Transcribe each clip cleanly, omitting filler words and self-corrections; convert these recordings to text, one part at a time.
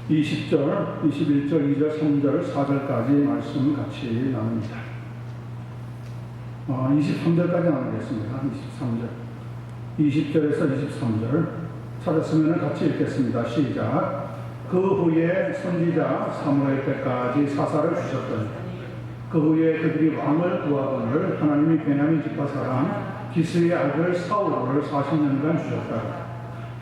20절, 21절, 2절, 3절, 4절까지 말씀 같이 나눕니다. 23절까지 나누겠습니다. 23절. 20절에서 23절. 찾았으면 같이 읽겠습니다. 시작. 그 후에 선지자 사무엘 때까지 사사를 주셨더니 그 후에 그들이 왕을 구하거늘 하나님이 베냐민 지파 사람 기스의 아들 사울을 40년간 주셨다.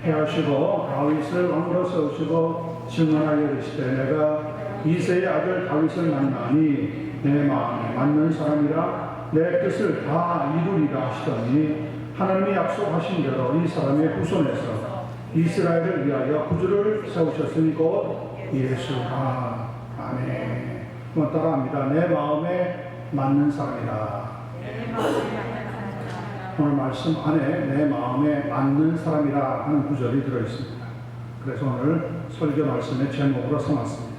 패하시고 다윗을 왕으로 세우시고 증언하여 이르시되 내가 이새의 아들 다윗을 만나니 내 마음에 맞는 사람이라 내 뜻을 다 이루리라 하시더니 하나님이 약속하신 대로 이 사람의 후손에서 이스라엘을 위하여 구주를 세우셨으니 곧 예수라. 아멘. 한번 따라합니다. 내 마음에 맞는 사람이라. 오늘 말씀 안에 내 마음에 맞는 사람이라 하는 구절이 들어있습니다. 그래서 오늘 설교 말씀의 제목으로 삼았습니다.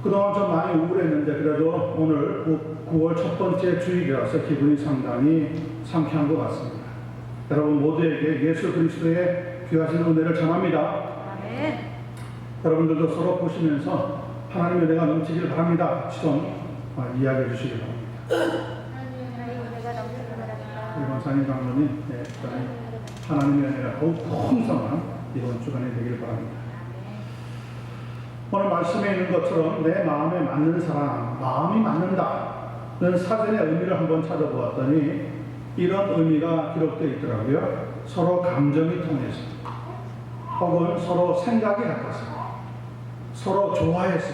그동안 좀 많이 우울했는데 그래도 오늘 9월 첫 번째 주일이라서 기분이 상당히 상쾌한 것 같습니다. 여러분 모두에게 예수 그리스도의 귀하신 은혜를 전합니다. 네. 여러분들도 서로 보시면서 하나님의 은혜가 넘치길 바랍니다. 같이 좀 이야기해 주시기 바랍니다. 권사님 장로님, 하나님의 은혜가 더욱 풍성한 이번 주간이 되길 바랍니다. 오늘 말씀에 있는 것처럼 내 마음에 맞는 사람, 마음이 맞는다는 사전의 의미를 한번 찾아보았더니 이런 의미가 기록되어 있더라고요. 서로 감정이 통해서, 혹은 서로 생각이 같아서, 서로 좋아해서,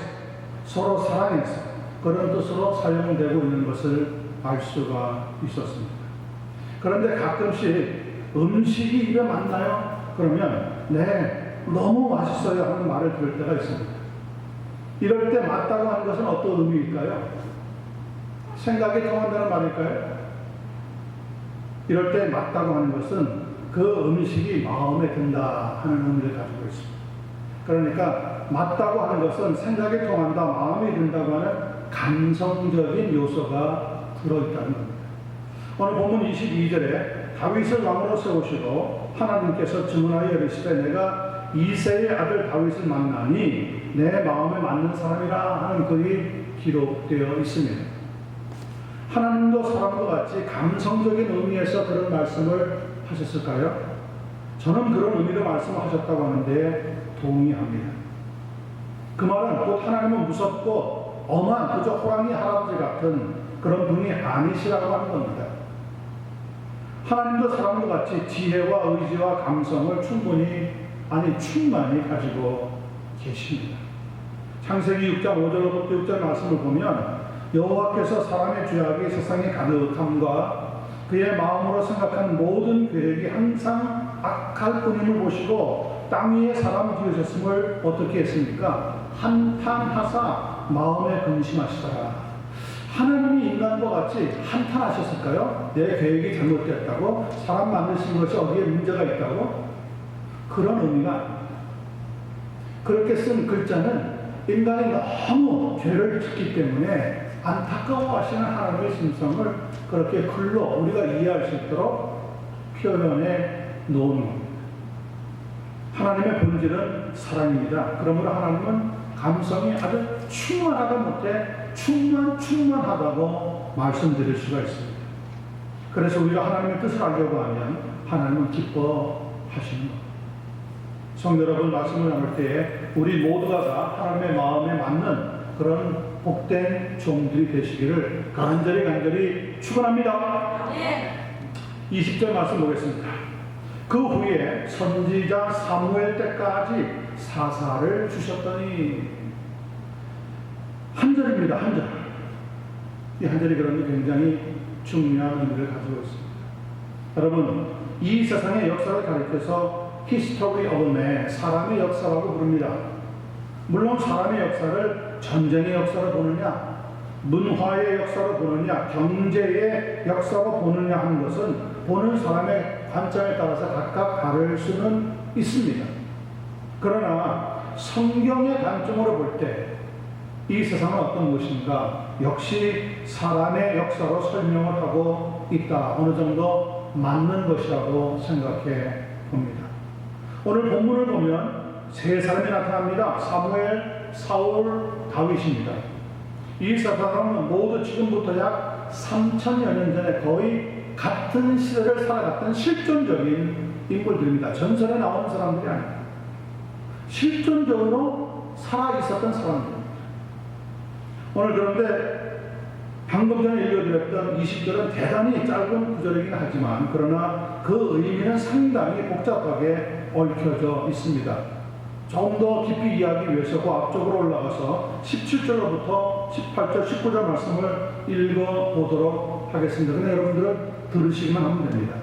서로 사랑해서 그런 뜻으로 사용되고 있는 것을 알 수가 있었습니다. 그런데 가끔씩 음식이 입에 맞나요? 그러면 네, 너무 맛있어요 하는 말을 들을 때가 있습니다. 이럴 때 맞다고 하는 것은 어떤 의미일까요? 생각이 통한다는 말일까요? 이럴 때 맞다고 하는 것은 그 음식이 마음에 든다 하는 의미를 가지고 있습니다. 그러니까 맞다고 하는 것은 생각이 통한다, 마음에 든다고 하는 감성적인 요소가 들어있다는 겁니다. 오늘 본문 22절에 다윗을 왕으로 세우시고 하나님께서 증언하여 이르시되 내가 이새의 아들 다윗을 만나니 내 마음에 맞는 사람이라 하는 글이 기록되어 있습니다. 하나님도 사람과 같이 감성적인 의미에서 그런 말씀을 하셨을까요? 저는 그런 의미로 말씀하셨다고 하는데 동의합니다. 그 말은 곧 하나님은 무섭고 엄한 그저 호랑이 할아버지 같은 그런 분이 아니시라고 하는 겁니다. 하나님도 사람과 같이 지혜와 의지와 감성을 충만히 가지고 계십니다. 창세기 6장 5절부터 6절 말씀을 보면 여호와께서 사람의 죄악이 세상에 가득함과 그의 마음으로 생각한 모든 계획이 항상 악할 뿐임을 보시고 땅 위에 사람 지으셨음을 어떻게 했습니까? 한탄하사 마음에 근심하시더라. 하나님이 인간과 같이 한탄하셨을까요? 내 계획이 잘못됐다고? 사람 만드신 것이 어디에 문제가 있다고? 그런 의미가 아닙니다. 그렇게 쓴 글자는 인간이 너무 죄를 짓기 때문에 안타까워하시는 하나님의 심성을 그렇게 글로 우리가 이해할 수 있도록 표현해 놓은 겁니다. 하나님의 본질은 사랑입니다. 그러므로 하나님은 감성이 아주 충만하다 못해 충만하다고 말씀드릴 수가 있습니다. 그래서 우리가 하나님의 뜻을 알려고 하면 하나님은 기뻐하시는 겁니다. 성도 여러분, 말씀을 나눌 때에 우리 모두가 다 하나님의 마음에 맞는 그런 복된 종들이 되시기를 간절히 축원합니다. 20절 말씀 보겠습니다. 그 후에 선지자 사무엘 때까지 사사를 주셨더니, 한 절입니다. 한 절. 이 한 절이 그런데 굉장히 중요한 의미를 가지고 있습니다. 여러분, 이 세상의 역사를 가리켜서 History of Man, 사람의 역사라고 부릅니다. 물론 사람의 역사를 전쟁의 역사로 보느냐, 문화의 역사로 보느냐, 경제의 역사로 보느냐 하는 것은 보는 사람의 관점에 따라서 각각 다를 수는 있습니다. 그러나 성경의 관점으로 볼 때 이 세상은 어떤 것인가? 역시 사람의 역사로 설명을 하고 있다. 어느 정도 맞는 것이라고 생각해 봅니다. 오늘 본문을 보면 세 사람이 나타납니다. 사무엘, 사울, 다윗입니다. 이 세 사람은 모두 지금부터 약 3천여 년 전에 거의 같은 시대를 살아갔던 실존적인 인물들입니다. 전설에 나오는 사람들이 아닙니다. 실존적으로 살아있었던 사람들입니다. 오늘 그런데 방금 전에 읽어드렸던 20절은 대단히 짧은 구절이긴 하지만 그러나 그 의미는 상당히 복잡하게 얽혀져 있습니다. 조금 더 깊이 이해하기 위해서 그 앞쪽으로 올라가서 17절로부터 18절, 19절 말씀을 읽어보도록 하겠습니다. 근데 여러분들은 들으시기만 하면 됩니다.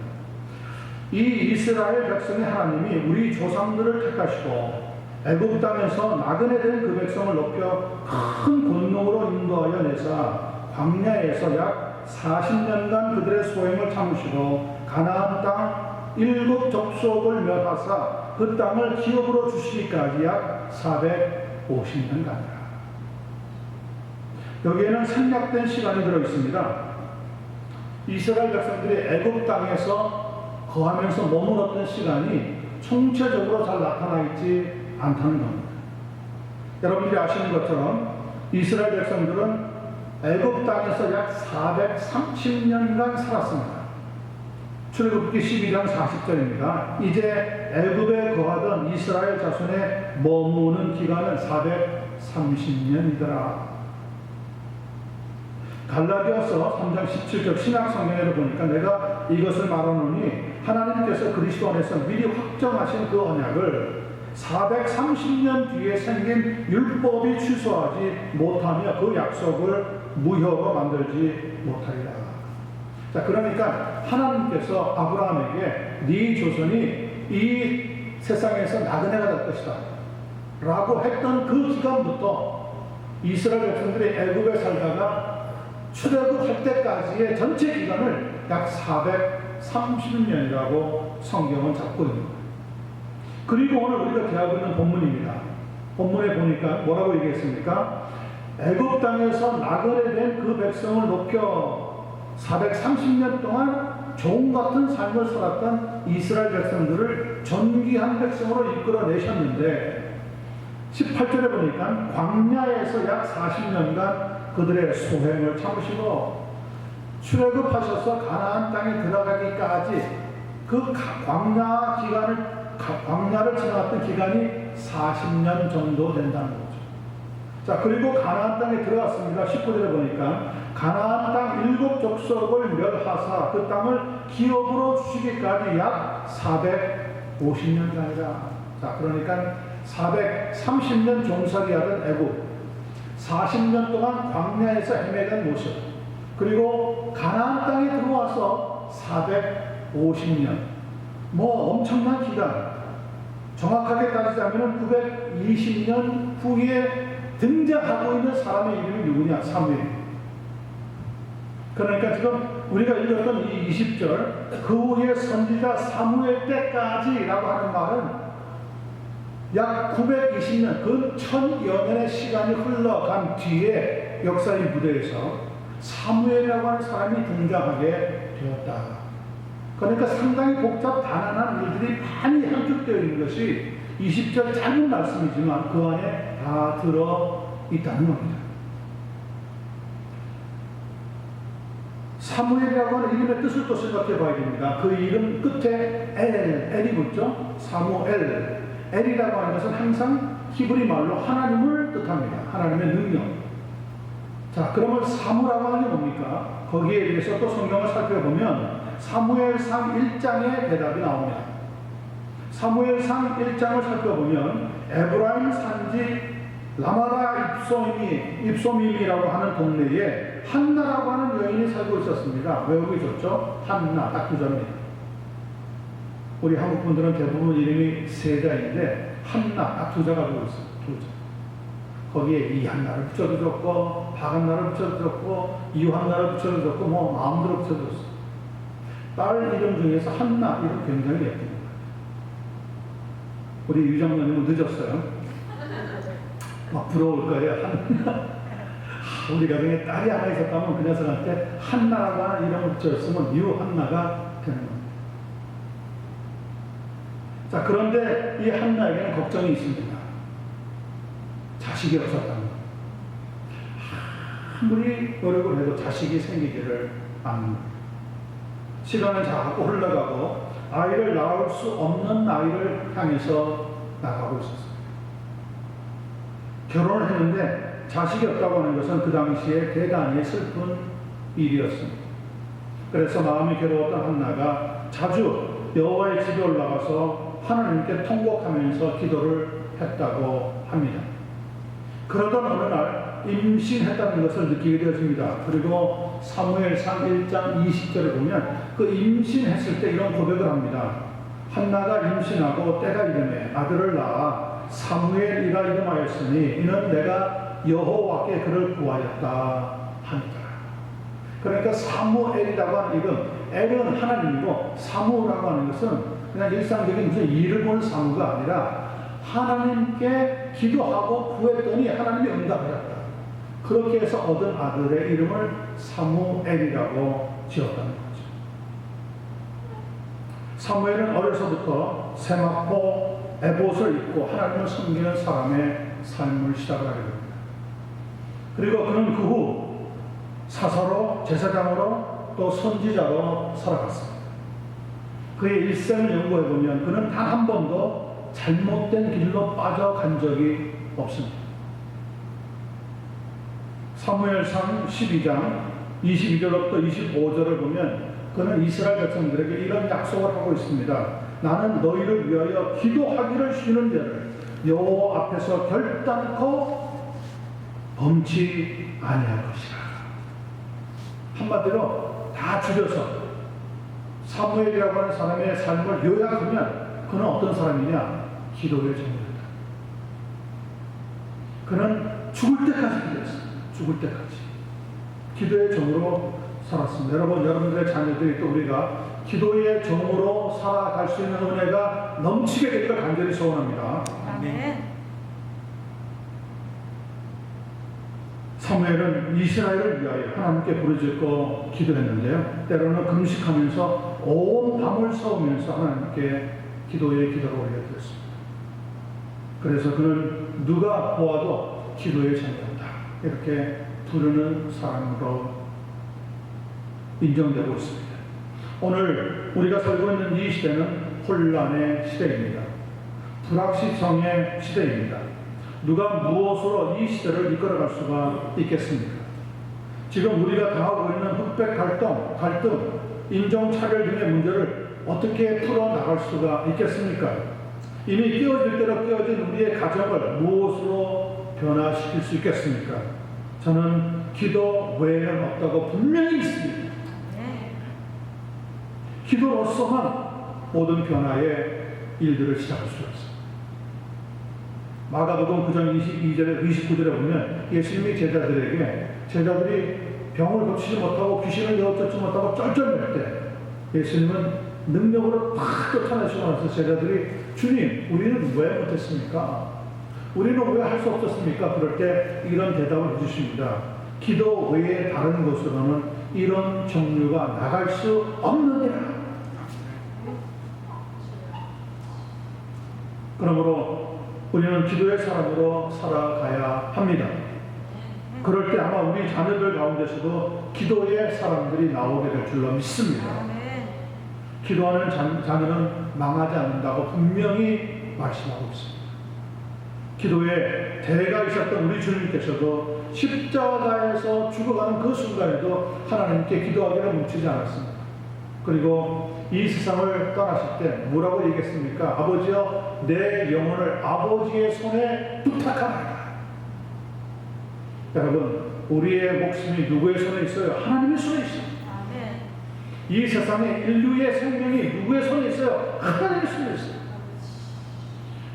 이 이스라엘 백성의 하나님이 우리 조상들을 택하시고 애굽 땅에서 나그네 된 그 백성을 높여 큰 권능으로 인도하여 내사 광야에서 약 40년간 그들의 소행을 참으시고 가나안 땅 7 족속을 멸하사 그 땅을 기업으로 주시기까지 약 450년간이라. 여기에는 생략된 시간이 들어있습니다. 이스라엘 백성들이 애굽 땅에서 거하면서 머물렀던 시간이 총체적으로 잘 나타나 있지 않다는 겁니다. 여러분들이 아시는 것처럼 이스라엘 백성들은 애굽 땅에서 약 430년간 살았습니다. 출애굽기 12장 40절입니다. 이제 애굽에 거하던 이스라엘 자손의 머무는 기간은 430년이더라. 갈라디아서 3장 17절 신약성경에도 보니까 내가 이것을 말하노니 하나님께서 그리스도 안에서 미리 확정하신 그 언약을 430년 뒤에 생긴 율법이 취소하지 못하며 그 약속을 무효로 만들지 못하리라. 자, 그러니까 하나님께서 아브라함에게 네 조선이 이 세상에서 나그네가 될 것이다 라고 했던 그 기간부터 이스라엘 백성들이 애굽에 살다가 출애굽할 때까지의 전체 기간을 약 430년이라고 성경은 잡고 있는 거예요. 그리고 오늘 우리가 대하고 있는 본문입니다. 본문에 보니까 뭐라고 얘기했습니까? 애굽 땅에서 나그네 된 그 백성을 높여 430년 동안 종 같은 삶을 살았던 이스라엘 백성들을 존귀한 백성으로 이끌어내셨는데 18절에 보니까 광야에서 약 40년간 그들의 소행을 참으시고 출애굽하셔서 가나안 땅에 들어가기까지 그 광야를 지나갔던 기간이 40년 정도 된다는 거죠. 자, 그리고 가나안 땅에 들어갔습니다. 19절에 보니까 가나안 땅 7 족속을 멸하사 그 땅을 기업으로 주시기까지 약 450년간이라. 자, 그러니까 430년 종살이 하던 애굽, 40년 동안 광야에서 헤매던 모습, 그리고 가나안 땅에 들어와서 450년, 뭐 엄청난 기간, 정확하게 따지자면 920년 후에 등장하고 있는 사람의 이름이 누구냐? 사무엘. 그러니까 지금 우리가 읽었던 이 20절, 그 후에 선지자 사무엘 때까지라고 하는 말은 약 920년, 그 1000여 년의 시간이 흘러간 뒤에 역사의 무대에서 사무엘이라고 하는 사람이 등장하게 되었다. 그러니까 상당히 복잡 단안한 일들이 많이 함축되어 있는 것이 20절 짧은 말씀이지만 그 안에 다 들어있다는 겁니다. 사무엘이라고 하는 이름의 뜻을 또 생각해 봐야 됩니다. 그 이름 끝에 엘이 붙죠? 사무엘. 엘이라고 하는 것은 항상 히브리 말로 하나님을 뜻합니다. 하나님의 능력. 자, 그러면 사무라고 하는 게 뭡니까? 거기에 대해서 또 성경을 살펴보면 사무엘상 1장의 대답이 나옵니다. 사무엘상 1장을 살펴보면 에브라임 산지 라마다 입소밈이라고 하는 동네에 한나라고 하는 여인이 살고 있었습니다. 외우기 좋죠? 한나, 딱 그 점입니다. 우리 한국 분들은 대부분 이름이 세자인데 한나, 딱 2자 가지고 있어요. 2자. 거기에 이 한나를 붙여도 좋고 박한나를 붙여도 좋고 이한나를 붙여도 좋고 뭐 마음대로 붙여도 좋습니다. 딸 이름 중에서 한나 이름 굉장히 예쁩니다. 우리 유장님은 늦었어요. 막 부러울 거예요. 한나. 우리 가정에 딸이 하나 있었다면 그 녀석한테 한나라고 하는 이름을 붙였으면 유한나가 되는 겁니다. 자, 그런데 이 한나에게는 걱정이 있습니다. 자식이 없었다는 것. 아무리 노력을 해도 자식이 생기지를 않는 것. 시간은 자꾸 흘러가고 아이를 낳을 수 없는 나이를 향해서 나가고 있었습니다. 결혼을 했는데 자식이 없다고 하는 것은 그 당시에 대단히 슬픈 일이었습니다. 그래서 마음이 괴로웠던 한나가 자주 여호와의 집에 올라가서 하나님께 통곡하면서 기도를 했다고 합니다. 그러던 어느 날 임신했다는 것을 느끼게 되어집니다. 그리고 사무엘상 1장 20절을 보면 그 임신했을 때 이런 고백을 합니다. 한나가 임신하고 때가 이르매 아들을 낳아 사무엘이라 이름하였으니 이는 내가 여호와께 그를 구하였다 하니라. 그러니까 사무엘이라고 하는 이름, 엘은 하나님이고 사무라고 하는 것은 그냥 일상적인 무슨 일을 보는 사무가 아니라 하나님께 기도하고 구했더니 하나님이 응답하셨다. 그렇게 해서 얻은 아들의 이름을 사무엘이라고 지었다는 거죠. 사무엘은 어려서부터 세마포 에봇을 입고 하나님을 섬기는 사람의 삶을 시작하게 됩니다. 그리고 그는 그 후 사사로, 제사장으로, 또 선지자로 살아갔습니다. 그의 일생을 연구해보면 그는 단 한 번도 잘못된 길로 빠져간 적이 없습니다. 사무엘상 12장 22절부터 25절을 보면 그는 이스라엘 백성들에게 이런 약속을 하고 있습니다. 나는 너희를 위하여 기도하기를 쉬는 죄를 여호와 앞에서 결단코 범치 아니할 것이라. 한마디로 다 줄여서 사무엘이라고 하는 사람의 삶을 요약하면 그는 어떤 사람이냐? 기도의 종이었다. 그는 죽을 때까지 기도했습니다. 죽을 때까지 기도의 종으로 살았습니다. 여러분들의 자녀들이 또 우리가 기도의 종으로 살아갈 수 있는 은혜가 넘치게 되기를 간절히 소원합니다. 아멘. 사무엘은 이스라엘을 위하여 하나님께 부르짖고 기도했는데요. 때로는 금식하면서 온 밤을 새우면서 하나님께 기도를 올려드렸습니다. 그래서 그는 누가 보아도 기도의 자녀다 이렇게 부르는 사람으로 인정되고 있습니다. 오늘 우리가 살고 있는 이 시대는 혼란의 시대입니다. 불확실성의 시대입니다. 누가 무엇으로 이 시대를 이끌어갈 수가 있겠습니까? 지금 우리가 당하고 있는 흑백 갈등, 인종차별 등의 문제를 어떻게 풀어나갈 수가 있겠습니까? 이미 끼워질 대로 끼워진 우리의 가정을 무엇으로 변화시킬 수 있겠습니까? 저는 기도 외에는 없다고 분명히 믿습니다. 기도로서만 모든 변화의 일들을 시작할 수가 있습니다. 마가복음 9장 22절에 29절에 보면 예수님이 제자들이 병을 고치지 못하고 귀신을 내어쫓지 못하고 쩔쩔맬 때 예수님은 능력으로 탁 쫓아내시고 나서 제자들이 주님 우리는 왜 못했습니까? 우리는 왜 할 수 없었습니까? 그럴 때 이런 대답을 해주십니다. 기도 외에 다른 곳으로는 이런 종류가 나갈 수 없느니라. 그러므로 우리는 기도의 사람으로 살아가야 합니다. 그럴 때 아마 우리 자녀들 가운데서도 기도의 사람들이 나오게 될 줄로 믿습니다. 기도하는 자녀는 망하지 않는다고 분명히 말씀하고 있습니다. 기도에 대가 있었던 우리 주님께서도 십자가에서 죽어가는 그 순간에도 하나님께 기도하기를 멈추지 않았습니다. 그리고 이 세상을 떠나실 때 뭐라고 얘기했습니까? 아버지여 내 영혼을 아버지의 손에 부탁합니다. 여러분 우리의 목숨이 누구의 손에 있어요? 하나님의 손에 있어요. 이 세상의 인류의 생명이 누구의 손에 있어요? 하나님의 손에 있어요.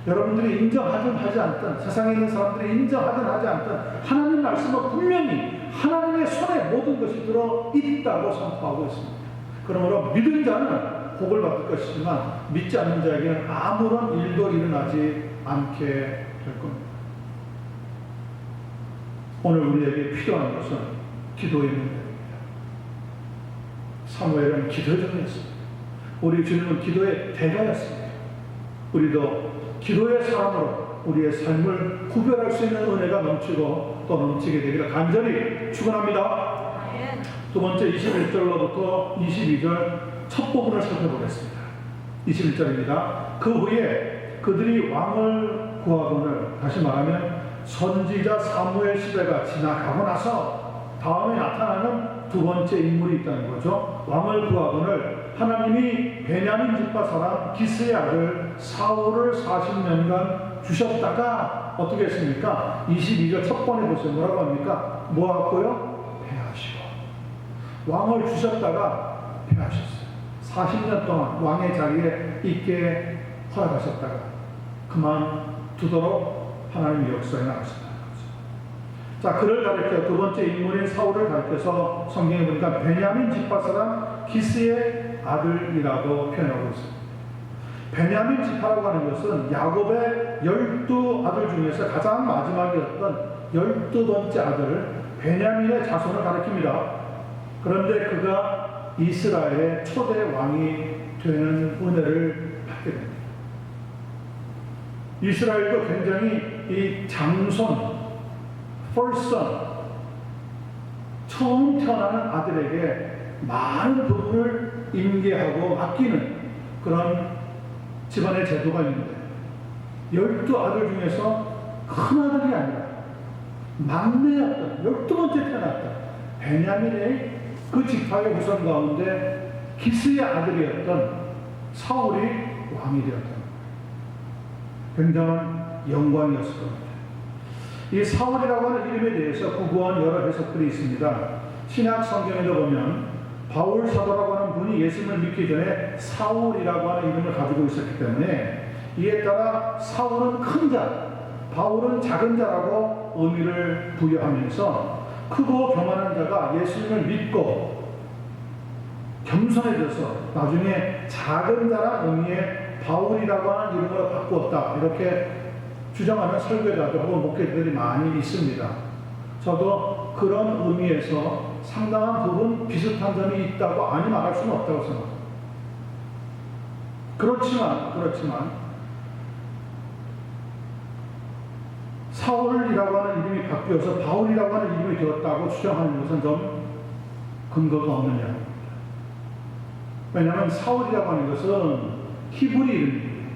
여러분들이 인정하든 하지 않든 세상에 있는 사람들이 인정하든 하지 않든 하나님 말씀은 분명히 하나님의 손에 모든 것이 들어있다고 선포하고 있습니다. 그러므로 믿은 자는 복을 받을 것이지만 믿지 않는 자에게는 아무런 일도 일어나지 않게 될 겁니다. 오늘 우리에게 필요한 것은 기도의 문제입니다. 사무엘은 기도의 종이었습니다. 우리 주님은 기도의 대가였습니다. 우리도 기도의 사람으로 우리의 삶을 구별할 수 있는 은혜가 넘치고 또 넘치게 되기를 간절히 축원합니다. 두 번째 21절로부터 22절 첫 부분을 살펴보겠습니다. 21절입니다. 그 후에 그들이 왕을 구하거늘, 다시 말하면 선지자 사무엘 시대가 지나가고 나서 다음에 나타나는 두 번째 인물이 있다는 거죠. 왕을 구하거늘 하나님이 베냐민 지파 사람 기스의 아들 사울을 40년간 주셨다가 어떻게 했습니까? 22절 첫 번에 보세요. 뭐라고 합니까? 뭐 하고요? 패하시고. 왕을 주셨다가 패하셨어요. 40년 동안 왕의 자리에 있게 허락하셨다가 그만두도록 하나님의 역사에 나가셨다는 거죠. 자, 그를 가리켜 두 번째 인물인 사울을 가리켜서 성경에 보니까 베냐민 지파 사람 기스의 아들이라고 표현하고 있습니다. 베냐민 지파라고 하는 것은 야곱의 12아들 중에서 가장 마지막이었던 12번째 아들 베냐민의 자손을 가리킵니다. 그런데 그가 이스라엘의 초대 왕이 되는 은혜를 받게 됩니다. 이스라엘도 굉장히 이 장손, first son, 처음 태어나는 아들에게 많은 부분을 임계하고 맡기는 그런 집안의 제도가 있는데 12아들 중에서 큰 아들이 아니라 막내였던 12번째 태어났던 베냐민의 그 지파의 후손 가운데 기스의 아들이었던 사울이 왕이 되었던 거예요. 굉장한 영광이었을 겁니다. 이 사울이라고 하는 이름에 대해서 구구한 여러 해석들이 있습니다. 신약 성경에도 보면 바울 사도라고 하는 분이 예수님을 믿기 전에 사울이라고 하는 이름을 가지고 있었기 때문에 이에 따라 사울은 큰 자, 바울은 작은 자라고 의미를 부여하면서 크고 교만한 자가 예수님을 믿고 겸손해져서 나중에 작은 자란 의미의 바울이라고 하는 이름으로 바꾸었다, 이렇게 주장하는 설교자들 혹은 목회자들이 많이 있습니다. 저도 그런 의미에서 상당한 부분 비슷한 점이 있다고 아니 말할 수는 없다고 생각합니다. 그렇지만 사울이라고 하는 이름이 바뀌어서 바울이라고 하는 이름이 되었다고 주장하는 것은 좀 근거가 없는 이야기입니다. 왜냐하면 사울이라고 하는 것은 히브리 이름입니다.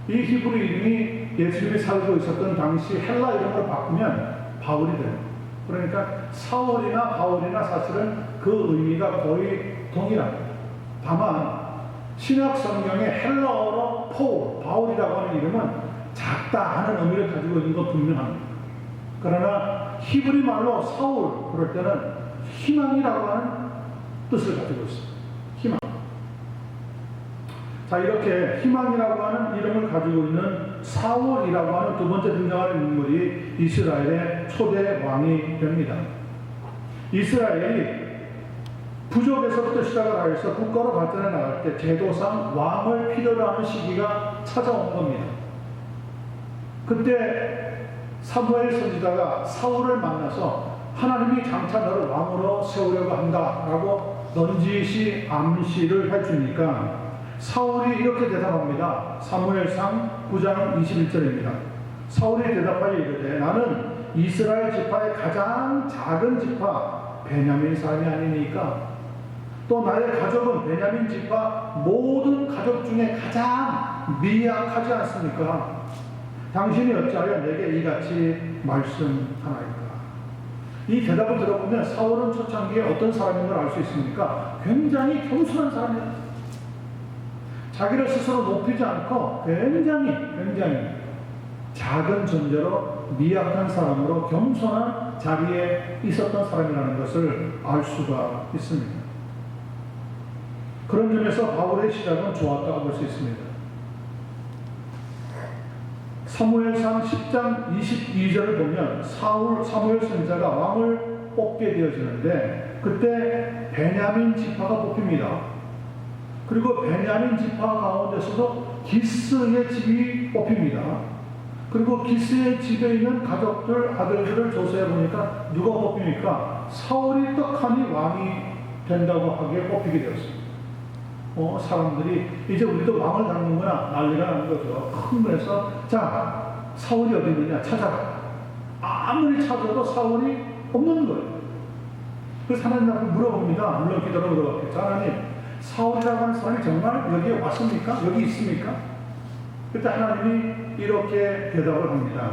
이 히브리 이름이 예수님이 살고 있었던 당시 헬라 이름으로 바꾸면 바울이 됩니다. 그러니까 사울이나 바울이나 사실은 그 의미가 거의 동일합니다. 다만 신약 성경의 헬라어로 바울이라고 하는 이름은 작다 하는 의미를 가지고 있는 건 분명합니다. 그러나 히브리 말로 사울 그럴 때는 희망이라고 하는 뜻을 가지고 있습니다. 희망. 자, 이렇게 희망이라고 하는 이름을 가지고 있는 사울이라고 하는 두 번째 등장하는 인물이 이스라엘의 초대 왕이 됩니다. 이스라엘이 부족에서부터 시작을 해서 국가로 발전해 나갈 때 제도상 왕을 필요로 하는 시기가 찾아온 겁니다. 그때 사무엘 선지자가 사울을 만나서 하나님이 장차 너를 왕으로 세우려고 한다라고 넌지시 암시를 해주니까 사울이 이렇게 대답합니다. 사무엘상 9장 21절입니다. 사울이 대답하여 이르되 나는 이스라엘 지파의 가장 작은 지파 베냐민 사람이 아니니까 또 나의 가족은 베냐민 지파 모든 가족 중에 가장 미약하지 않습니까? 당신이 어찌하여 내게 이같이 말씀하나이까? 이 대답을 들어보면 사울은 초창기에 어떤 사람인 걸 알 수 있습니까? 굉장히 겸손한 사람이에요. 자기를 스스로 높이지 않고 굉장히 작은 존재로 미약한 사람으로 겸손한 자리에 있었던 사람이라는 것을 알 수가 있습니다. 그런 점에서 바울의 시작은 좋았다고 볼 수 있습니다. 사무엘상 10장 22절을 보면 사무엘 선지자가 왕을 뽑게 되어지는데 그때 베냐민 지파가 뽑힙니다. 그리고 베냐민 지파 가운데서도 기스의 집이 뽑힙니다. 그리고 기스의 집에 있는 가족들, 아들들을 조사해 보니까 누가 뽑힙니까? 사울이 떡하니 왕이 된다고 하기에 뽑히게 되었습니다. 사람들이 이제 우리도 왕을 닮는구나 난리가 나는 거죠. 큰 거에서 자 사울이 어디 있느냐 찾아라. 아무리 찾아도 사울이 없는 거예요. 그래서 하나님 앞에 물어봅니다. 물론 기도로 물어봤겠죠. 하나님 사울이라고 하는 사람이 정말 여기에 왔습니까? 여기 있습니까? 그때 하나님이 이렇게 대답을 합니다.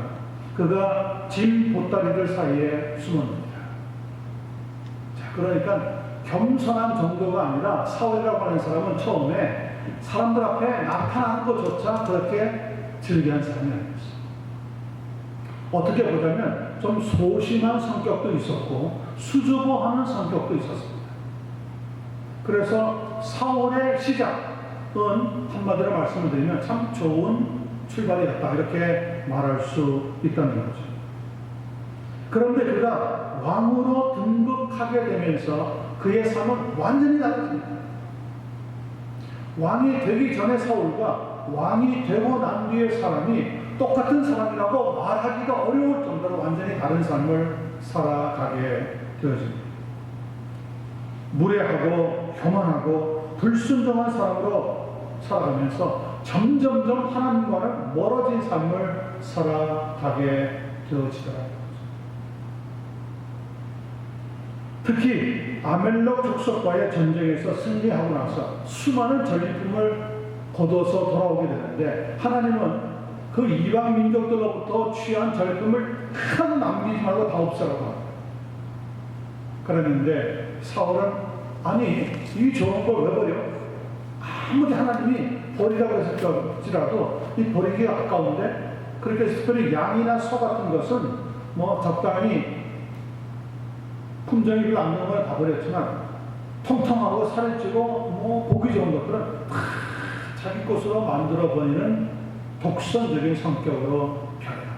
그가 짐 보따리들 사이에 숨었습니다. 자, 그러니까 겸손한 정도가 아니라 사울이라고 하는 사람은 처음에 사람들 앞에 나타나는 것조차 그렇게 즐겨한 사람이 아니었어요. 어떻게 보자면 좀 소심한 성격도 있었고 수줍어하는 성격도 있었습니다. 그래서 사울의 시작은 한마디로 말씀을 드리면 참 좋은 출발이었다 이렇게 말할 수 있다는 거죠. 그런데 그가 왕으로 등극하게 되면서 그의 삶은 완전히 달라집니다. 왕이 되기 전에 사울과 왕이 되고 난 뒤의 사람이 똑같은 사람이라고 말하기가 어려울 정도로 완전히 다른 삶을 살아가게 되어집니다. 무례하고 교만하고 불순종한 사람으로 살아가면서 점점점 하나님과는 멀어진 삶을 살아가게 되어지더라고요. 특히 아멜렉 족속과의 전쟁에서 승리하고 나서 수많은 전리품을 거둬서 돌아오게 되는데 하나님은 그 이방 민족들로부터 취한 전리품을 하나도 남기지 말고 다 없애라고 합니다. 그랬는데 사울은 아니 이 좋은 걸 왜 버려? 아무리 하나님이 버리라고 했을지라도 이 버리기가 아까운데 그렇게 특별히 양이나 소 같은 것은 뭐 적당히 품종이 별로 안 좋은 걸 다 버렸지만 통통하고 살이 찌고 뭐 보기 좋은 것들은 다 자기 것으로 만들어 버리는 독선적인 성격으로 변해갑니다.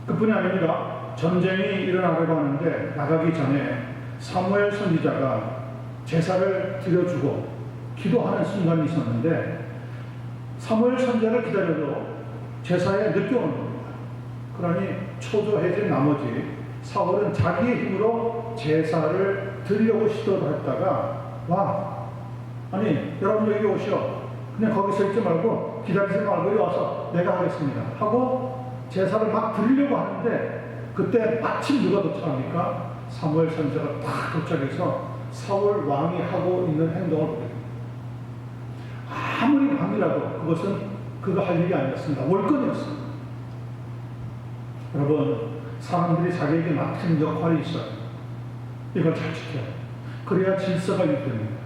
그뿐이 아닙니다. 전쟁이 일어나려고 하는데 나가기 전에 사무엘 선지자가 제사를 드려주고 기도하는 순간이 있었는데 사무엘 선지자를 기다려도 제사에 늦게 오는 겁니다. 그러니 초조해진 나머지 사울은 자기의 힘으로 제사를 드리려고 시도를 했다가 와 아니 여러분 여기 오시오. 그냥 거기 서 있지 말고 기다리지 말고 여기 와서 내가 하겠습니다 하고 제사를 막 드리려고 하는데 그때 마침 누가 도착합니까? 사무엘 선지자가 딱 도착해서 사울 왕이 하고 있는 행동을 보게 됩니다. 아무리 밤이라도 그것은 그가 할 일이 아니었습니다. 월권이었습니다. 여러분 사람들이 자기에게 맡은 역할이 있어요. 이걸 잘 지켜야 돼요. 그래야 질서가 유지됩니다.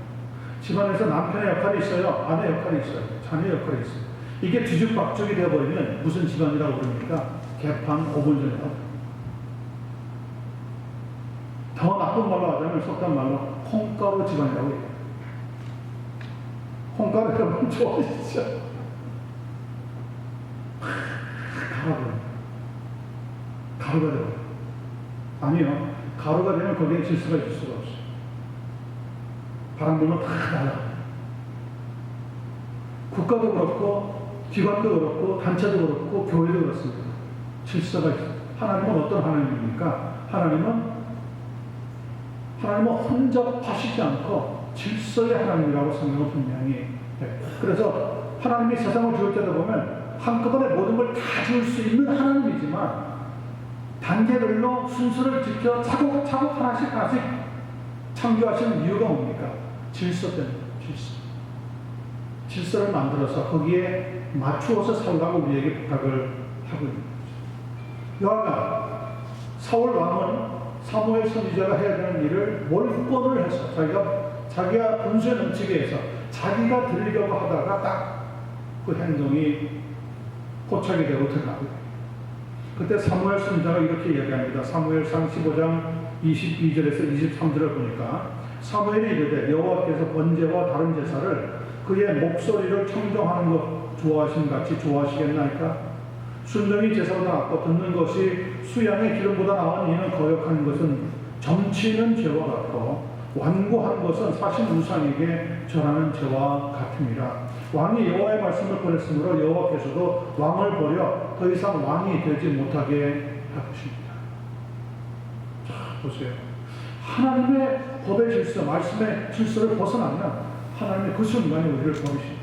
집안에서 남편의 역할이 있어요. 아내 역할이 있어요. 자녀 역할이 있어요. 이게 뒤죽박죽이 되어버리면 무슨 집안이라고 그럽니까? 개판 5분 전이라고. 더 나쁜 말로 하자면 속단 말로 콩가루 집안이라고 해요. 콩가루 여러분 좋아하시죠? 가루가 되어요. 아니요. 가루가 되면 거기에 질서가 있을 수가 없어요. 바람 불면 다 날아가요. 국가도 그렇고 기관도 그렇고 단체도 그렇고 교회도 그렇습니다. 질서가 있어요. 하나님은 어떤 하나님입니까? 하나님은 혼잡하시지 않고 질서의 하나님이라고 성경은 분명히 해요. 그래서 하나님이 세상을 지을 때도 보면 한꺼번에 모든 걸 다 지을 수 있는 하나님이지만 단계별로 순서를 지켜 차곡차곡 하나씩 창조하시는 이유가 뭡니까? 질서 때문에 질서를 만들어서 거기에 맞추어서 살라고 우리에게 부탁을 하고 있는 거죠. 여하간 사울 왕은 사무엘 선지자가 해야 되는 일을 월권을 해서 자기가 분수에 넘치게 해서 자기가 드리려고 하다가 딱 그 행동이 포착이 되고 들어가고 그때 사무엘 선지자가 이렇게 이야기합니다. 사무엘상 15장 22절에서 23절을 보니까 사무엘이 이르되 여호와께서 번제와 다른 제사를 그의 목소리를 청정하는 것 좋아하신 같이 좋아하시겠나이까? 순정이 제사보다 낫고 듣는 것이 수양의 기름보다 나은 이는 거역하는 것은 점치는 죄와 같고 완고한 것은 사신 우상에게 절하는 죄와 같음이라. 왕이 여호와의 말씀을 버렸으므로 여호와께서도 왕을 버려 더 이상 왕이 되지 못하게 하십니다. 자, 보세요. 하나님의 법의 질서, 말씀의 질서를 벗어나면 하나님의 그 순간에 우리를 버리십니다.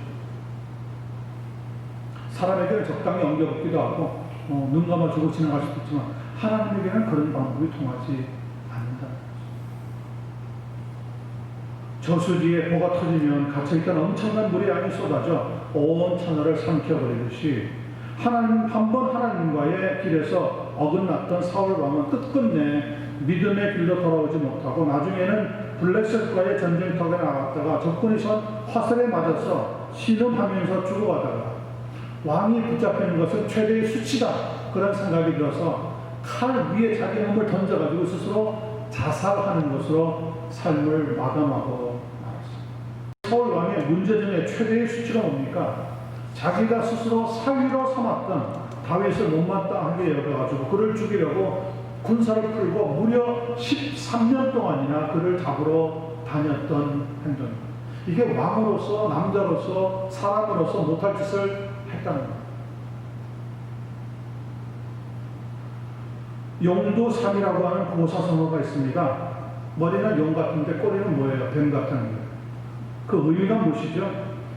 사람에게는 적당히 엉겨붙기도 하고 눈 감아주고 지나갈 수도 있지만 하나님에게는 그런 방법이 통하지 않는다. 저수지에 보가 터지면 갇혀있던 엄청난 물의 양이 쏟아져 온 천하를 삼켜버리듯이 한 번 하나님과의 길에서 어긋났던 사울 왕은 끝끝내 믿음의 길로 돌아오지 못하고 나중에는 블레셋과의 전쟁터에 나갔다가 적군이 선 화살에 맞아서 신음하면서 죽어가다가 왕이 붙잡히는 것은 최대의 수치다 그런 생각이 들어서 칼 위에 자기 몸을 던져가지고 스스로 자살하는 것으로 삶을 마감하고 말았습니다. 사울 왕의 문제 중에 최대의 수치가 뭡니까? 자기가 스스로 사위로 삼았던 다윗을 못마땅하게 여겨가지고 그를 죽이려고 군사를 풀고 무려 13년 동안이나 그를 잡으러 다녔던 행동입니다. 이게 왕으로서, 남자로서, 사람으로서 못할 짓을 했다는 겁니다. 용두삼이라고 하는 고사성어가 있습니다. 머리는 용 같은데 꼬리는 뭐예요? 뱀 같은 거예요. 그 의미가 무엇이죠?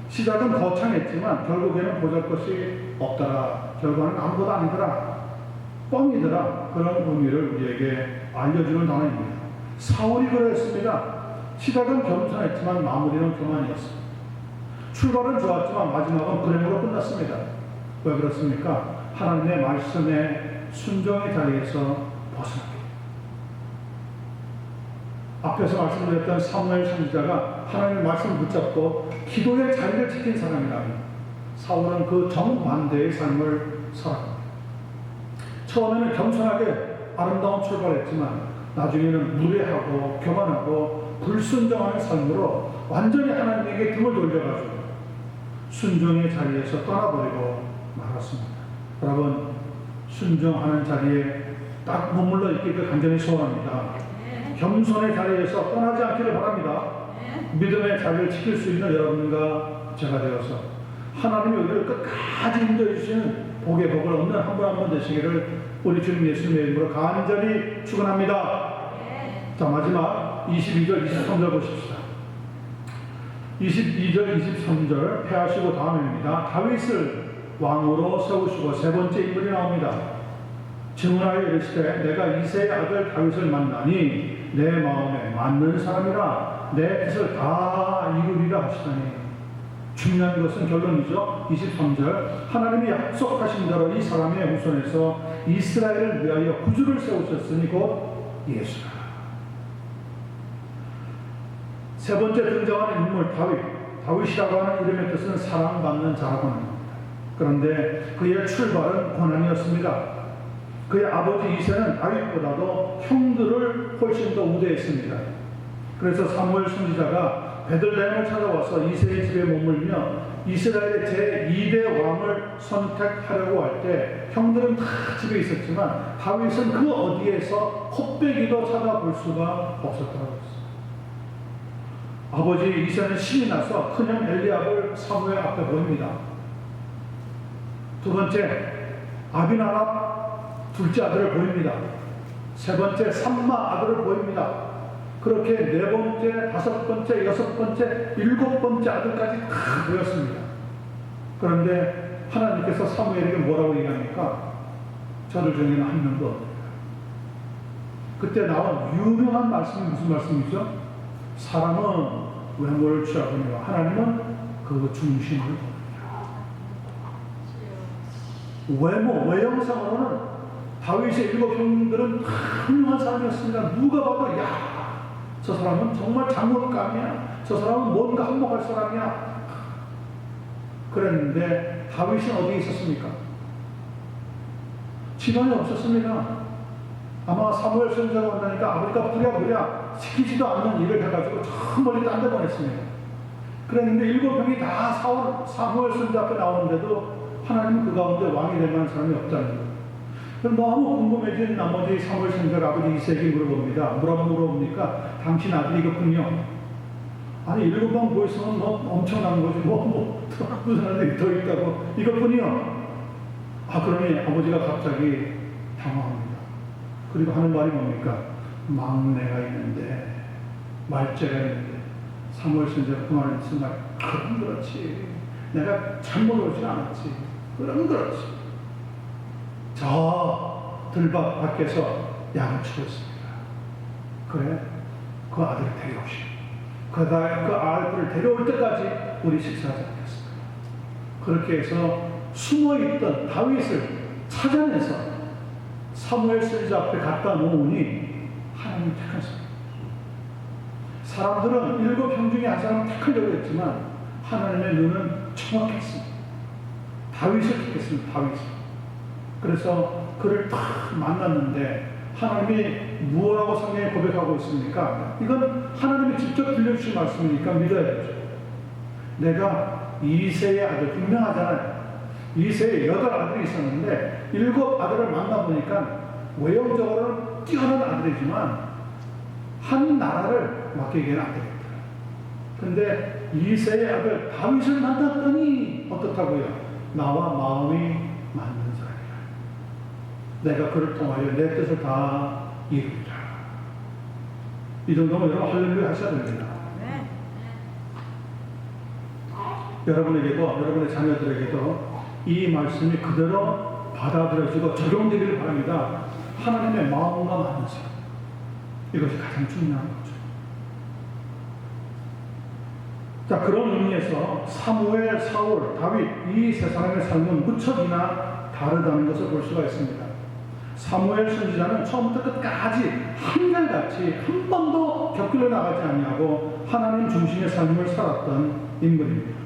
시작은 거창했지만 결국에는 보잘것이 없더라. 결과는 아무것도 아니더라. 뻥이더라. 그런 의미를 우리에게 알려주는 단어입니다. 사울이 그랬습니다. 시작은 겸손했지만 마무리는 교만이었습니다. 출발은 좋았지만 마지막은 불행으로 끝났습니다. 왜 그렇습니까? 하나님의 말씀에 순종의 자리에서 벗어났기. 앞에서 말씀드렸던 사무엘 선지자가 하나님의 말씀을 붙잡고 기도의 자리를 지킨 사람이라면 사울은 그 정반대의 삶을 살았습니다. 처음에는 겸손하게 아름다운 출발했지만 나중에는 무례하고 교만하고 불순종하는 삶으로 완전히 하나님에게 등을 돌려가지고 순종의 자리에서 떠나버리고 말았습니다. 여러분, 순종하는 자리에 딱 머물러 있기를 간절히 소원합니다. 겸손의 자리에서 떠나지 않기를 바랍니다. 믿음의 자리를 지킬 수 있는 여러분과 제가 되어서 하나님이 우리를 끝까지 인도해 주시는 복의 복을 얻는 한 분 한 분 되시기를 우리 주님 예수님의 이름으로 간절히 축원합니다. 자, 마지막 22절 23절 보십시다. 22절 23절 패하시고 다음입니다. 다윗을 왕으로 세우시고 세 번째 인물이 나옵니다. 증언하여 이르시되 내가 이새의 아들 다윗을 만나니 내 마음에 맞는 사람이라 내 뜻을 다 이루리라 하시더니 중요한 것은 결론이죠. 23절 하나님이 약속하신 대로 이 사람의 후손에서 이스라엘을 위하여 구주를 세우셨으니 곧 예수라. 세 번째 등장하는 인물 다윗이라고 하는 이름의 뜻은 사랑받는 자라고 합니다. 그런데 그의 출발은 고난이었습니다. 그의 아버지 이새는 다윗보다도 형들을 훨씬 더 우대했습니다. 그래서 사무엘 선지자가 베들레헴을 찾아와서 이새의 집에 머물며 이스라엘의 제2대 왕을 선택하려고 할 때 형들은 다 집에 있었지만 다윗은 그 어디에서 헛되기도 찾아볼 수가 없었다고 했습니다. 아버지 이새는 신이 나서 큰형 엘리압을 사무엘 앞에 보입니다. 두 번째 아비나답 둘째 아들을 보입니다. 세 번째 삼마 아들을 보입니다. 그렇게 네 번째, 다섯 번째, 여섯 번째, 일곱 번째 아들까지 다 보였습니다. 그런데 하나님께서 사무엘에게 뭐라고 얘기합니까? 저들 중에는 한 명도 없습니다. 그때 나온 유명한 말씀이 무슨 말씀이죠? 사람은 외모를 취하거니와 하나님은 그 중심을 보느니라. 외형상으로는 다윗의 일곱 형들은 훌륭한 사람이었습니다. 누가 봐도 저 사람은 정말 장군감이야. 저 사람은 뭔가 한몫할 사람이야. 그랬는데 다윗은 어디에 있었습니까? 집안에 없었습니다. 아마 사무엘 선지자가 온다니까 아버지가 부랴부랴 시키지도 않는 일을 해가지고 저 멀리 딴 데 보냈습니다. 그랬는데 일곱 형이 다 사무엘 선지자 앞에 나오는데도 하나님은 그 가운데 왕이 될 만한 사람이 없다는 거예요. 그럼 너무 궁금해진 나머지 사무엘 선지자가 아버지 이새에게 물어봅니다. 뭐라고 물어봅니까? 당신 아들이 이거군요. 아니 일곱 방 보였으면 엄청난 거지. 무슨 아들이 더 있다고. 이것뿐이요. 그러니 아버지가 갑자기 당황합니다. 그리고 하는 말이 뭡니까? 막내가 있는데, 말째가 있는데, 사무엘 선지자가 그 말을 정말 그럼 그렇지. 내가 잘못 오진 않았지. 그럼 그렇지. 저 들밭 밖에서 양을 치고 있습니다. 그래, 그 아들을 데려오시오. 그 아들을 데려올 때까지 우리 식사하지 않겠습니다. 그렇게 해서 숨어있던 다윗을 찾아내서 사무엘 선지자 앞에 갖다 놓으니 하나님이 택한 사람. 사람들은 7형 중에 한 사람을 택하려고 했지만 하나님의 눈은 정확했습니다. 다윗을 택했습니다. 다윗을. 그래서 그를 딱 만났는데 하나님이 무엇라고 성경에 고백하고 있습니까? 이건 하나님이 직접 들려주신 말씀이니까 믿어야 되죠. 내가 이새의 아들, 분명하잖아요. 이새의 8아들이 있었는데 7 아들을 만나보니까 외형적으로는 뛰어난 아들이지만 한 나라를 맡기기에는 안 되겠다. 근데 이새의 아들 다윗을 만났더니 어떻다고요? 나와 마음이 맞는 사람이야. 내가 그를 통하여 내 뜻을 다 이루리라. 이 정도면 여러분 할렐루야 하셔야 됩니다. 네. 여러분에게도, 여러분의 자녀들에게도 이 말씀이 그대로 받아들여지고 적용되기를 바랍니다. 하나님의 마음과 맞는 사람. 이것이 가장 중요한 거죠. 자, 그런 의미에서 사무엘, 사울, 다윗 이 세 사람의 삶은 무척이나 다르다는 것을 볼 수가 있습니다. 사무엘 선지자는 처음부터 끝까지 한결같이 한 번도 곁길로 나가지 아니하고 하나님 중심의 삶을 살았던 인물입니다.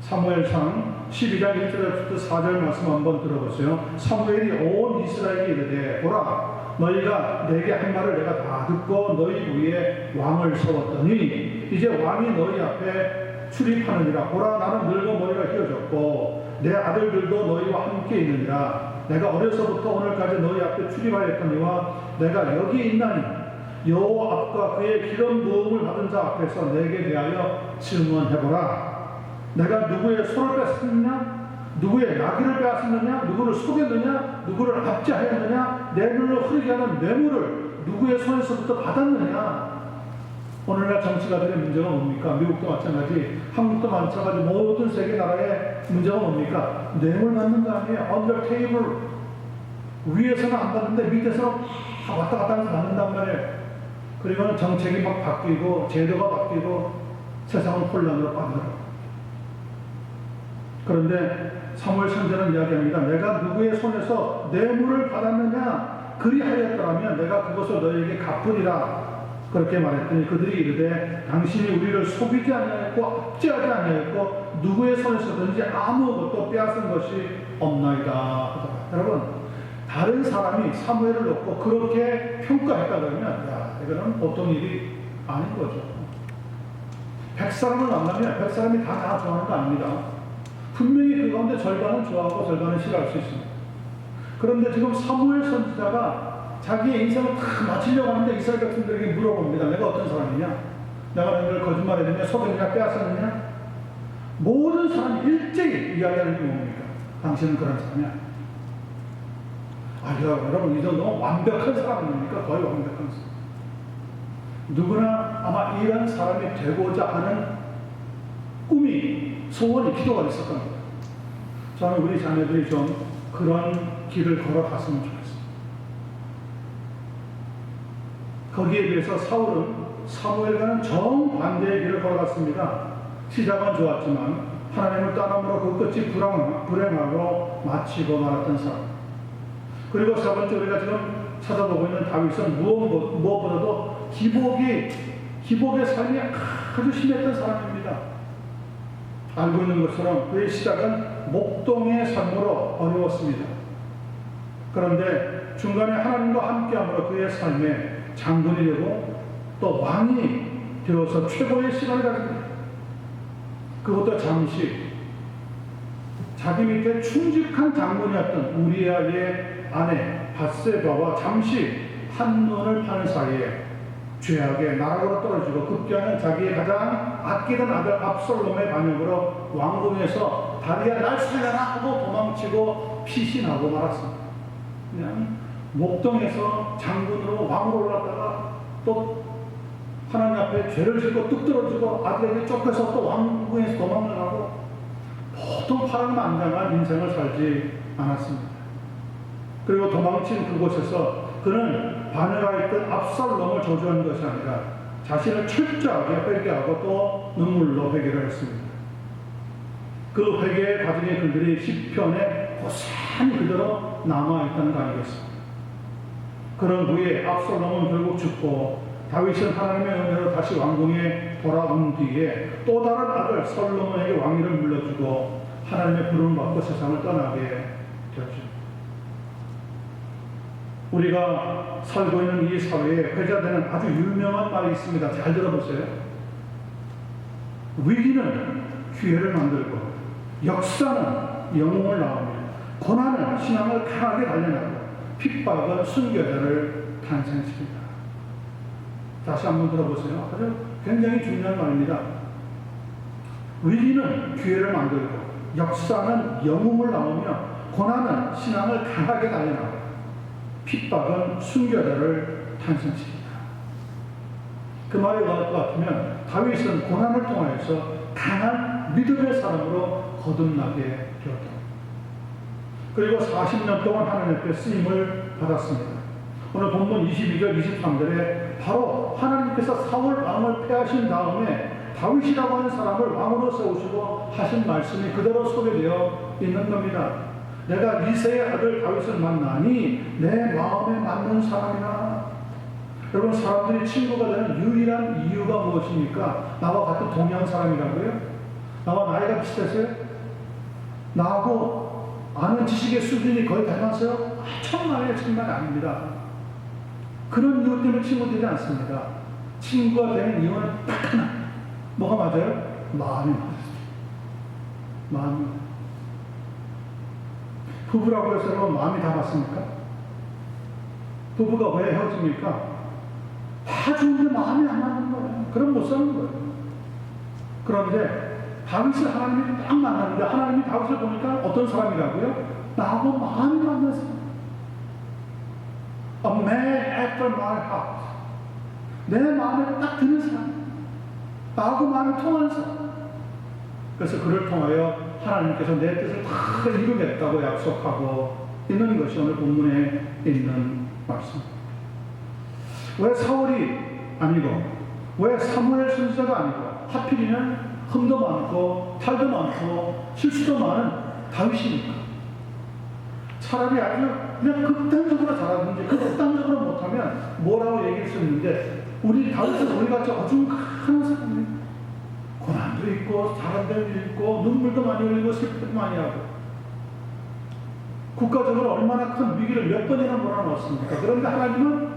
사무엘상 12장 1절부터 4절 말씀 한번 들어보세요. 사무엘이 온 이스라엘에 이르되 보라 너희가 내게 한 말을 내가 다 듣고 너희 위에 왕을 세웠더니 이제 왕이 너희 앞에 출입하느니라. 보라 나는 늙어 머리가 휘어졌고 내 아들들도 너희와 함께 있느니라. 내가 어려서부터 오늘까지 너희 앞에 출입하였거니와 내가 여기 있나니 여호와 앞과 그의 기름 부음을 받은 자 앞에서 내게 대하여 증언해보라. 내가 누구의 소를 뺐느냐? 누구의 나귀를 빼앗았느냐? 누구를 속였느냐? 누구를 압제하였느냐? 내 눈을 흐리게 하는 뇌물을 누구의 손에서부터 받았느냐? 오늘날 정치가들의 문제가 뭡니까? 미국도 마찬가지, 한국도 마찬가지, 모든 세계 나라의 문제가 뭡니까? 뇌물 받는 거 아니에요? 언더 테이블 위에서는 안 받는데 밑에서는 왔다 갔다 하면서 받는단 말이에요. 그리고는 정책이 막 바뀌고 제도가 바뀌고 세상은 혼란으로 빠져들어요. 그런데 사무엘 선지자는 이야기합니다. 내가 누구의 손에서 뇌물을 받았느냐? 그리하였더라면 내가 그것을 너희에게 갚으리라. 그렇게 말했더니 그들이 이르되 당신이 우리를 속이지 아니하였고 압제하지 아니하였고 누구의 손에서든지 아무것도 빼앗은 것이 없나이다. 여러분, 다른 사람이 사무엘을 놓고 그렇게 평가했다 그러면 야, 이거는 보통 일이 아닌 거죠. 100사람을 만나면 100사람이 다 좋아하는 거 아닙니다. 분명히 그 가운데 절반은 좋아하고 절반은 싫어할 수 있습니다. 그런데 지금 사무엘 선지자가 자기의 인생을 다 마치려고 하는데 이스라엘 백성들에게 물어봅니다. 내가 어떤 사람이냐? 내가 너희를 거짓말했느냐? 속였느냐? 빼앗았느냐? 모든 사람이 일제히 이야기하는 게 뭡니까? 당신은 그런 사람이야. 아, 여러분 이 정도면 완벽한 사람입니까? 거의 완벽한 사람. 누구나 아마 이런 사람이 되고자 하는 꿈이, 소원이, 기도가 있었던 겁니다. 저는 우리 자녀들이 좀 그런 길을 걸어갔으면 좋겠습니다. 거기에 비해서 사울은 사무엘과는 정반대의 길을 걸어갔습니다. 시작은 좋았지만 하나님을 떠남으로 그 끝이 불행하고 마치고 말았던 사람. 그리고 4번째 우리가 지금 찾아보고 있는 다윗은 무엇보다도 기복의 삶이 아주 심했던 사람입니다. 알고 있는 것처럼 그의 시작은 목동의 삶으로 어려웠습니다. 그런데 중간에 하나님과 함께함으로 그의 삶에 장군이 되고 또 왕이 되어서 최고의 시간을 가집니다. 그것도 잠시 자기 밑에 충직한 장군이었던 우리아의 아내 밧세바와 잠시 한눈을 파는 사이에 죄악의 나락으로 떨어지고 급기야는 자기의 가장 아끼던 아들 압살롬의 반역으로 왕궁에서 다리야 날 살려라 하고 도망치고 피신하고 말았습니다. 그냥 목동에서 장군으로 왕으로 올랐다가 또 하나님 앞에 죄를 짓고 뚝 떨어지고 아들에게 쫓겨서 또 왕궁에서 도망을 하고 보통 파란만장한 인생을 살지 않았습니다. 그리고 도망친 그곳에서 그는 반역하 있던 압살롬을 저주한 것이 아니라 자신을 철저하게 회개하고 또 눈물로 회개를 했습니다. 그 회개의 과정의 글들이 시편에 고스란히 그대로 남아있다는 거 아니겠습니까? 그런 후에 압살롬은 결국 죽고 다윗은 하나님의 은혜로 다시 왕궁에 돌아온 뒤에 또 다른 아들 솔로몬에게 왕위를 물려주고 하나님의 부름을 받고 세상을 떠나게 되었죠. 우리가 살고 있는 이 사회에 회자되는 아주 유명한 말이 있습니다. 잘 들어보세요. 위기는 기회를 만들고 역사는 영웅을 낳으며 고난은 신앙을 강하게 단련하고 핍박은 순교자를 탄생시킨다. 다시 한번 들어보세요. 아주 굉장히 중요한 말입니다. 위기는 기회를 만들고 역사는 영웅을 낳으며 고난은 신앙을 강하게 단련하고 핍박은 순교자를 탄생시킨다. 그 말이 나올 것 같으면 다윗은 고난을 통하여서 강한 믿음의 사람으로 거듭나게 되었다. 그리고 40년 동안 하나님 앞에 쓰임을 받았습니다. 오늘 본문 22절 23절에 바로 하나님께서 사울 왕을 패하신 다음에 다윗이라고 하는 사람을 왕으로 세우시고 하신 말씀이 그대로 소개되어 있는 겁니다. 내가 이새의 아들 다윗을 만나니 내 마음에 맞는 사람이라. 여러분, 사람들이 친구가 되는 유일한 이유가 무엇입니까? 나와 같은 동양 사람이라고요? 나와 나이가 비슷해서요? 나하고 아는 지식의 수준이 거의 닮았어요? 천만이 아닙니다. 그런 이유 때문에 친구 되지 않습니다. 친구가 되는 이유는 딱 하나. 뭐가 맞아요? 마음이 맞아요. 마음이. 부부라고 해서 여러분 마음이 다 맞습니까? 부부가 왜 헤어집니까? 다 좋은데 마음이 안 맞는 거예요. 그럼 못 사는 거예요. 그런데 다윗을 하나님이 딱 만났는데 하나님이 다윗을 보니까 어떤 사람이라고요? 나하고 마음이 맞는 사람. A man after my heart. 내 마음에 딱 드는 사람. 나하고 마음이 통하는 사람. 그래서 그를 통하여 하나님께서 내 뜻을 다 이루겠다고 약속하고 있는 것이 오늘 본문에 있는 말씀입니다. 왜 사울이 아니고 왜 사무엘 선지자가 아니고 하필이면 흠도 많고 탈도 많고 실수도 많은 다윗입니까? 차라리 아주 그냥 극단적으로 잘하든지 극단적으로 못하면 뭐라고 얘기할 수 있는데 우리 다윗은 우리같이 어중간한 사람이에요. 고난도 있고 잘한 데도 있고 눈물도 많이 흘리고 슬픔도 많이 하고 국가적으로 얼마나 큰 위기를 몇 번이나 몰아넣었습니까? 그런데 하나님은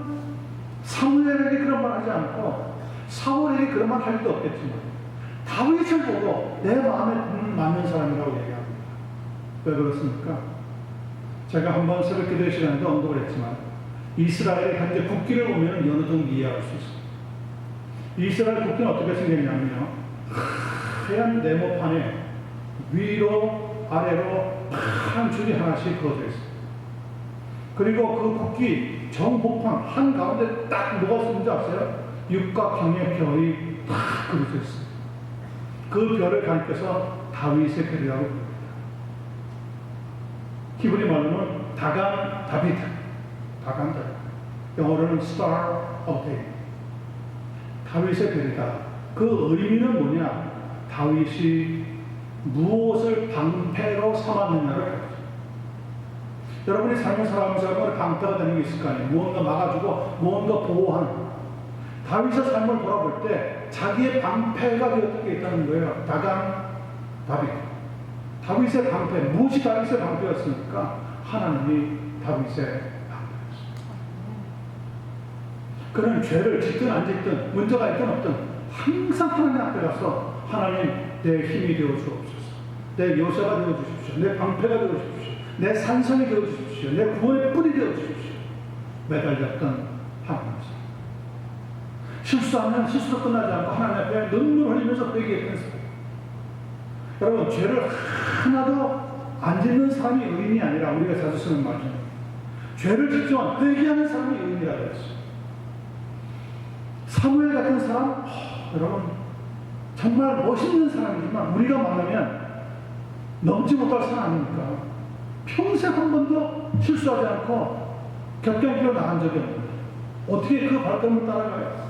사무엘에게 그런 말 하지 않고 사울에게 그런 말 할 리도 없겠지만 다윗을 보고 내 마음에 맞는 사람이라고 얘기합니다. 왜 그렇습니까? 제가 한번 새벽 기도의 시간에도 언급을 했지만 이스라엘의 현재 국기를 보면 어느 정도 이해할 수 있습니다. 이스라엘 국기는 어떻게 생겼냐면요, 하얀 네모판에 위로 아래로 한 줄이 하나씩 그어져 있습니다. 그리고 그 국기 정복판 한가운데 딱 뭐가 쓰는지 아세요? 육각형의 별이 딱 그려져 있습니다. 그 별을 하나님께서 다윗의 별이라고 부릅니다. 히브리 말로는 다간 다비드, 다간 다비드. 영어로는 Star of David. 다윗의 별이다. 그 의미는 뭐냐? 다윗이 무엇을 방패로 삼았느냐를 가르쳐. 여러분이 삶을 살아가면서 방패가 되는 게 있을 거 아니에요. 무언가 막아주고 무언가 보호하는. 다윗의 삶을 돌아볼 때 자기의 방패가 되었던 게 있다는 거예요. 다간 다비드. 다윗의 방패. 무엇이 다윗의 방패였습니까? 하나님이 다윗의 방패였습니다. 그는 죄를 짓든 안 짓든 문제가 있든 없든 항상 하나님 앞에 가서 하나님 내 힘이 되어 주옵소서. 내 요새가 되어 주십시오. 내 방패가 되어 주십시오. 내 산성이 되어 주십시오. 내 구원의 뿔이 되어 주십시오. 매달렸던 하나님이십니다. 실수하면 실수로 끝나지 않고 하나님 앞에 눈물 흘리면서 회개했던 사람. 여러분, 죄를 하나도 안 짓는 사람이 의인이 아니라 우리가 자주 쓰는 말이에요. 죄를 짓지만 회개하는 사람이 의인이라고 했어요. 사무엘 같은 사람, 여러분 정말 멋있는 사람이지만 우리가 만나면 넘지 못할 사람 아닙니까? 평생 한 번도 실수하지 않고 격경기로 나간 적이 없는데 어떻게 그 발걸음을 따라가요?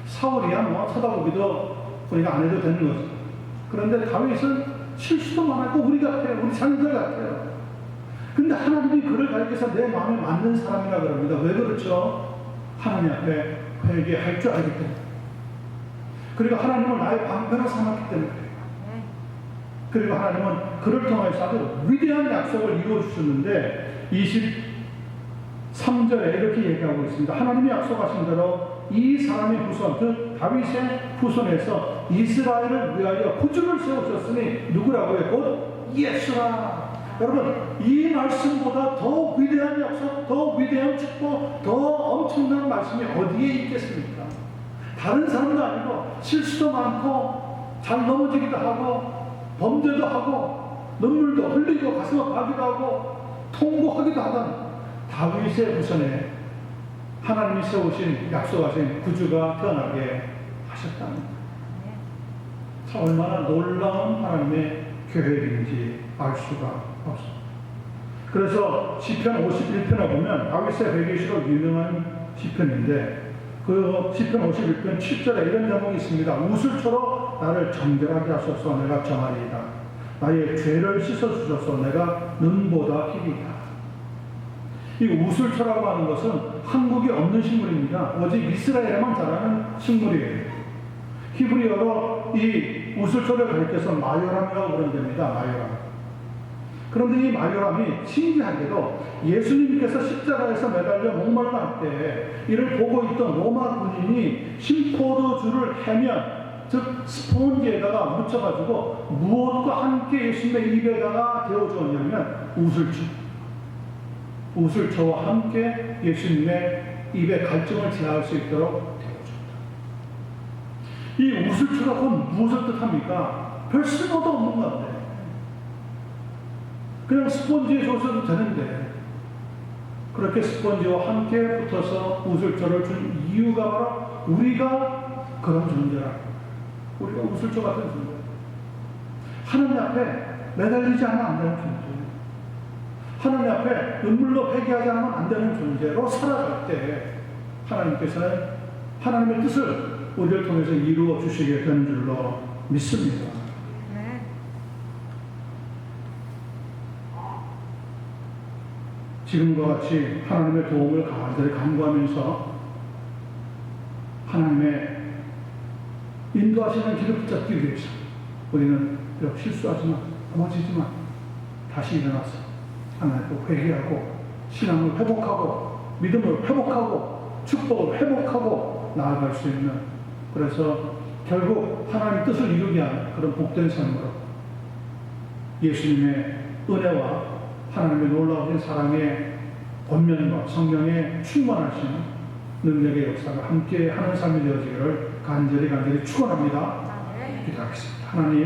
사울이야 뭐 쳐다보기도 우리가 안 해도 되는 거죠. 그런데 다윗은 실수도 많았고 우리 같아요. 우리 자녀들 같아요. 근데 하나님이 그를 가리켜서 내 마음에 맞는 사람이라 그럽니다. 왜 그렇죠? 하나님 앞에 회개할 줄 알기 때문에. 그리고 하나님을 나의 방편으로 삼았기 때문에. 그리고 하나님은 그를 통해서 아주 위대한 약속을 이루어 주셨는데 23절에 이렇게 얘기하고 있습니다. 하나님이 약속하신 대로 이 사람의 후손, 그 다윗의 후손에서 이스라엘을 위하여 구주를 세우셨으니 누구라고요? 곧 예수라. 여러분 이 말씀보다 더 위대한 약속, 더 위대한 축복, 더 엄청난 말씀이 어디에 있겠습니까? 다른 사람도 아니고 실수도 많고 잘 넘어지기도 하고 범죄도 하고 눈물도 흘리고 가슴 아프기도 하고 통곡하기도 하던 다윗의 후손에 하나님이 세우신 약속하신 구주가 태어나게 하셨답니다. 참 얼마나 놀라운 하나님의 계획인지 알 수가 없습니다. 그래서 시편 51편에 보면 다윗의 회개시로 유명한 시편인데 그 시편 51편 7절에 이런 제목이 있습니다. 우슬초로 나를 정결하게 하소서 내가 정하리이다. 나의 죄를 씻어주소서 내가 눈보다 희리이다. 이 우슬초라고 하는 것은 한국에 없는 식물입니다. 오직 이스라엘에만 자라는 식물이에요. 히브리어로 이 우슬초를 가리켜서 마요람이라고 부른답니다. 마요람. 그런데 이 마요람이 신기하게도 예수님께서 십자가에서 매달려 목말라 할 때 이를 보고 있던 로마 군인이 심포도주를 해면 즉 스폰지에다가 묻혀가지고 무엇과 함께 예수님의 입에다가 데워주었냐면 우슬초와 함께 예수님의 입에 갈증을 제어할 수 있도록 데워줍니다. 이 우슬초가 곧 무엇을 뜻합니까? 별 쓸모도 없는 건데 그냥 스폰지에 줘서도 되는데 그렇게 스폰지와 함께 붙어서 우슬초를 준 이유가 바로 우리가 그런 존재라. 우리가 우슬초 같은 존재. 하나님 앞에 매달리지 않으면 안 되는 존재. 하나님 앞에 눈물로 회개하지 않으면 안 되는 존재로 살아갈 때 하나님께서는 하나님의 뜻을 우리를 통해서 이루어 주시게 되는 줄로 믿습니다. 지금과 같이 하나님의 도움을 간절히 간구하면서 하나님의 인도하시는 길을 붙잡기 위해서 우리는 비록 실수하지만 넘어지지만 다시 일어나서 하나님께 회개하고 신앙을 회복하고 믿음을 회복하고 축복을 회복하고 나아갈 수 있는 그래서 결국 하나님의 뜻을 이루게 하는 그런 복된 삶으로 예수님의 은혜와 하나님의 놀라우신 사랑의 권면과 성령의 충만하신 능력의 역사가 함께 하는 삶이 되어지기를 간절히 축원합니다. 기도하겠습니다. 하나님